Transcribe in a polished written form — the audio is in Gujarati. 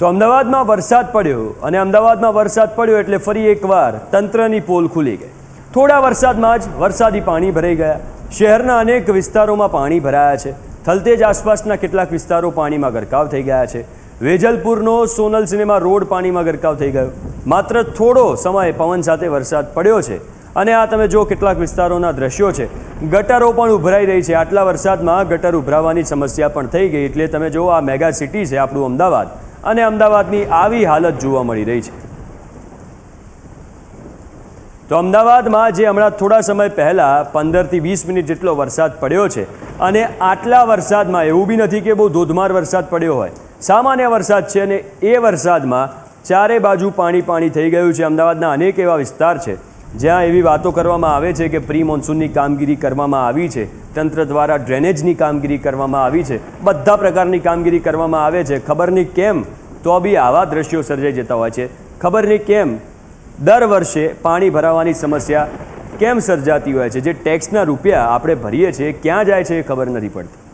તો અમદાવાદમાં વરસાદ પડ્યો અને અમદાવાદમાં વરસાદ પડ્યો એટલે ફરી એકવાર તંત્રની પોલ ખુલી ગઈ। થોડા વરસાદમાં જ વરસાદી પાણી ભરાઈ ગયા। શહેરના અનેક વિસ્તારોમાં પાણી ભરાયા છે। થલતેજ આસપાસના કેટલાક વિસ્તારો પાણીમાં ગરકાવ થઈ ગયા છે। વેજલપુરનો સોનલ સિનેમા રોડ પાણીમાં ગરકાવ થઈ ગયો। માત્ર થોડો સમય પવન સાથે વરસાદ પડ્યો છે અને આ તમે જો કેટલાક વિસ્તારોના દ્રશ્યો છે। ગટરો પણ ઉભરાઈ રહી છે। આટલા વરસાદમાં ગટર ઉભરાવાની સમસ્યા પણ થઈ ગઈ। એટલે તમે જો આ મેગા સિટી છે આપણું અમદાવાદ અને અમદાવાદની આવી હાલત જોવા મળી રહી છે। તો અમદાવાદમાં જે હમણાં થોડા સમય પહેલાં 15થી 20 મિનિટ જેટલો વરસાદ પડ્યો છે અને આટલા વરસાદમાં એવું બી નથી કે બહુ ધોધમાર વરસાદ પડ્યો હોય, સામાન્ય વરસાદ છે અને એ વરસાદમાં ચારે બાજુ પાણી પાણી થઈ ગયું છે। અમદાવાદના અનેક એવા વિસ્તાર છે જ્યાં એવી વાતો કરવામાં આવે છે કે પ્રી મોન્સૂનની કામગીરી કરવામાં આવી છે, તંત્ર દ્વારા ડ્રેનેજની કામગીરી કરવામાં આવી છે, બધા પ્રકારની કામગીરી કરવામાં આવે છે। ખબર નહીં કેમ તો બી આવા દ્રશ્યો સર્જાઈ જતા હોય છે। ખબર નહીં કેમ દર વર્ષે પાણી ભરાવાની સમસ્યા કેમ સર્જાતી હોય છે। જે ટેક્સના રૂપિયા આપણે ભરીએ છીએ ક્યાં જાય છે એ ખબર નથી પડતી।